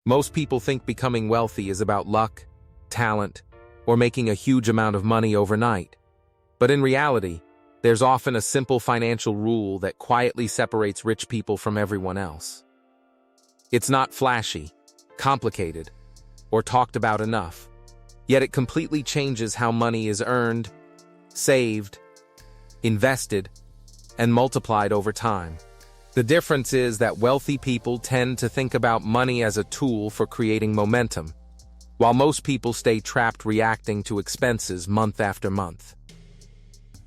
Most people think becoming wealthy is about luck, talent, or making a huge amount of money overnight. But in reality, there's often a simple financial rule that quietly separates rich people from everyone else. It's not flashy, complicated, or talked about enough, yet it completely changes how money is earned, saved, invested, and multiplied over time. The difference is that wealthy people tend to think about money as a tool for creating momentum, while most people stay trapped reacting to expenses month after month.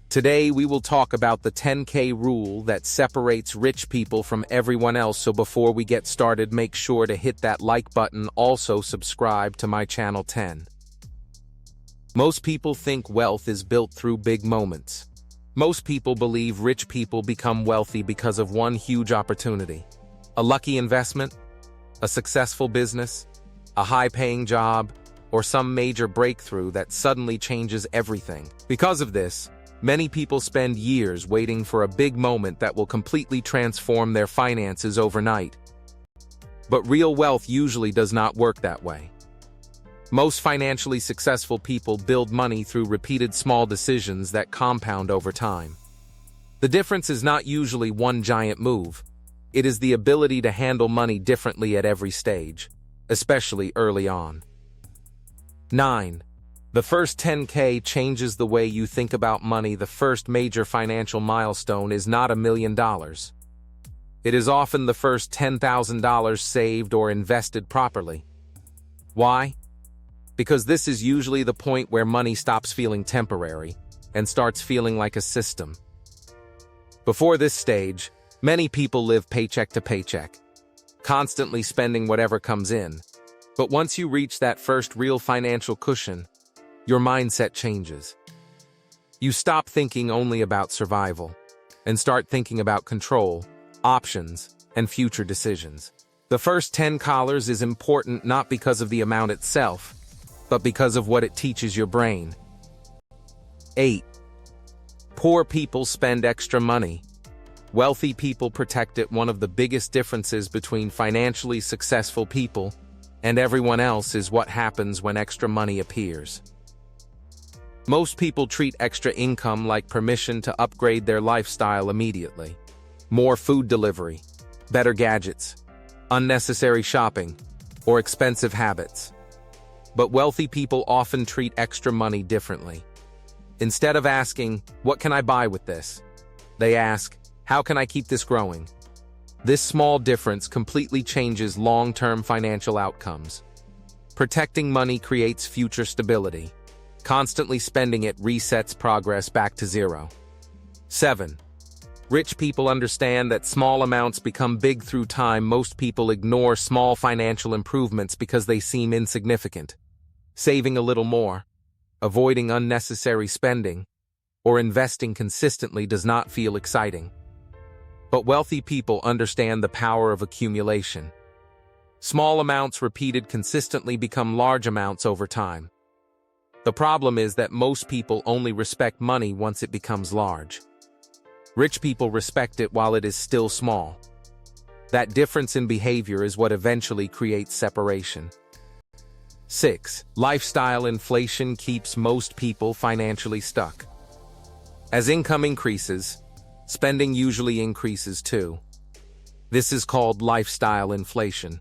Today, we will talk about the 10K rule that separates rich people from everyone else. So before we get started, make sure to hit that like button. Also, subscribe to my channel 10. Most people think wealth is built through big moments. Most people believe rich people become wealthy because of one huge opportunity. A lucky investment, a successful business, a high-paying job, or some major breakthrough that suddenly changes everything. Because of this, many people spend years waiting for a big moment that will completely transform their finances overnight. But real wealth usually does not work that way. Most financially successful people build money through repeated small decisions that compound over time. The difference is not usually one giant move. It is the ability to handle money differently at every stage, especially early on. 9. The first 10K changes the way you think about money. The first major financial milestone is not $1 million. It is often the first $10,000 saved or invested properly. Why? Because this is usually the point where money stops feeling temporary and starts feeling like a system. Before this stage, many people live paycheck to paycheck, constantly spending whatever comes in. But once you reach that first real financial cushion, your mindset changes. You stop thinking only about survival and start thinking about control, options, and future decisions. The first $10 is important not because of the amount itself, but because of what it teaches your brain. 8. Poor people spend extra money. Wealthy people protect it. One of the biggest differences between financially successful people and everyone else is what happens when extra money appears. Most people treat extra income like permission to upgrade their lifestyle immediately. More food delivery, better gadgets, unnecessary shopping, or expensive habits. But wealthy people often treat extra money differently. Instead of asking, "What can I buy with this?" they ask, "How can I keep this growing?" This small difference completely changes long-term financial outcomes. Protecting money creates future stability. Constantly spending it resets progress back to zero. 7. Rich people understand that small amounts become big through time. Most people ignore small financial improvements because they seem insignificant. Saving a little more, avoiding unnecessary spending, or investing consistently does not feel exciting. But wealthy people understand the power of accumulation. Small amounts repeated consistently become large amounts over time. The problem is that most people only respect money once it becomes large. Rich people respect it while it is still small. That difference in behavior is what eventually creates separation. 6. Lifestyle inflation keeps most people financially stuck. As income increases, spending usually increases too. This is called lifestyle inflation.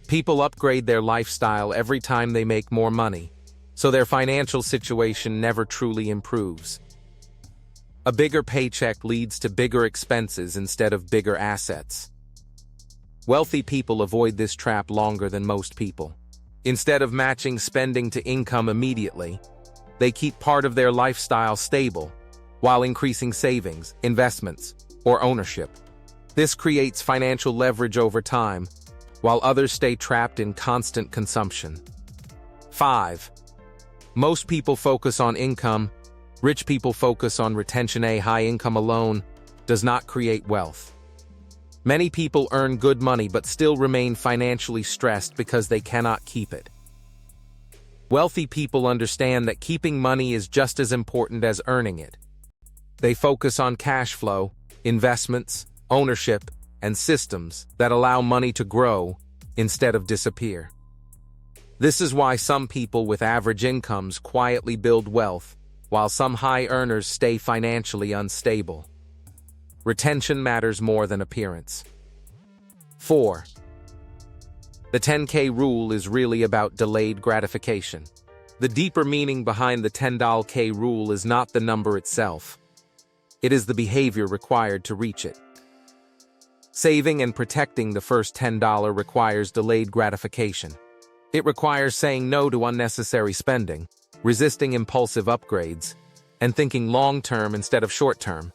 People upgrade their lifestyle every time they make more money, so their financial situation never truly improves. A bigger paycheck leads to bigger expenses instead of bigger assets. Wealthy people avoid this trap longer than most people. Instead of matching spending to income immediately, they keep part of their lifestyle stable while increasing savings, investments, or ownership. This creates financial leverage over time, while others stay trapped in constant consumption. 5. Most people focus on income. Rich people focus on retention. A high income alone does not create wealth. Many people earn good money but still remain financially stressed because they cannot keep it. Wealthy people understand that keeping money is just as important as earning it. They focus on cash flow, investments, ownership, and systems that allow money to grow instead of disappear. This is why some people with average incomes quietly build wealth, while some high earners stay financially unstable. Retention matters more than appearance. 4. The 10K rule is really about delayed gratification. The deeper meaning behind the 10K rule is not the number itself. It is the behavior required to reach it. Saving and protecting the first $10 requires delayed gratification. It requires saying no to unnecessary spending, resisting impulsive upgrades, and thinking long-term instead of short-term.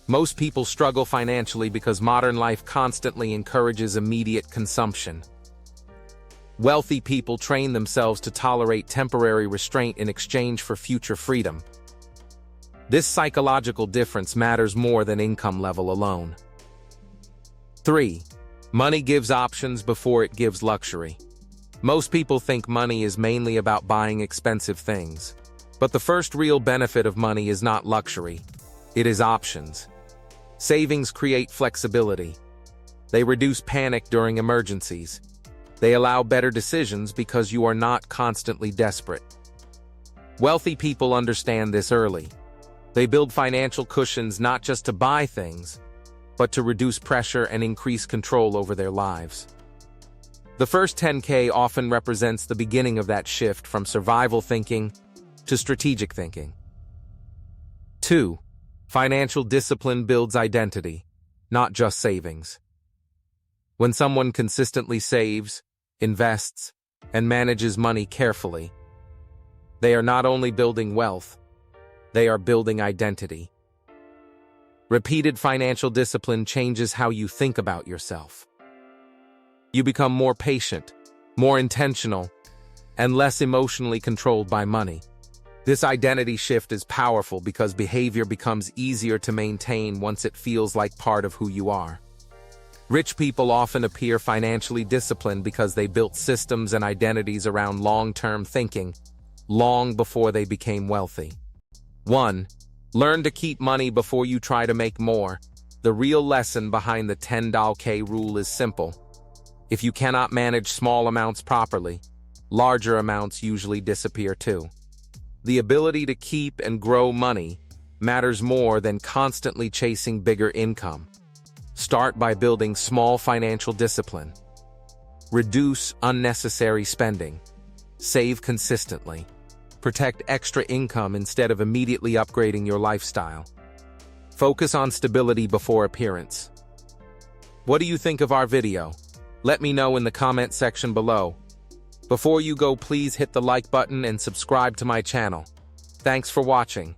Most people struggle financially because modern life constantly encourages immediate consumption. Wealthy people train themselves to tolerate temporary restraint in exchange for future freedom. This psychological difference matters more than income level alone. 3. Money gives options before it gives luxury. Most people think money is mainly about buying expensive things. But the first real benefit of money is not luxury. It is options. Savings create flexibility. They reduce panic during emergencies. They allow better decisions because you are not constantly desperate. Wealthy people understand this early. They build financial cushions not just to buy things, but to reduce pressure and increase control over their lives. The first 10K often represents the beginning of that shift from survival thinking to strategic thinking. 2. Financial discipline builds identity, not just savings. When someone consistently saves, invests, and manages money carefully, they are not only building wealth, they are building identity. Repeated financial discipline changes how you think about yourself. You become more patient, more intentional, and less emotionally controlled by money. This identity shift is powerful because behavior becomes easier to maintain once it feels like part of who you are. Rich people often appear financially disciplined because they built systems and identities around long-term thinking, long before they became wealthy. 1. Learn to keep money before you try to make more. The real lesson behind the 10K rule is simple. If you cannot manage small amounts properly, larger amounts usually disappear too. The ability to keep and grow money matters more than constantly chasing bigger income. Start by building small financial discipline. Reduce unnecessary spending. Save consistently. Protect extra income instead of immediately upgrading your lifestyle. Focus on stability before appearance. What do you think of our video? Let me know in the comment section below. Before you go, please hit the like button and subscribe to my channel. Thanks for watching.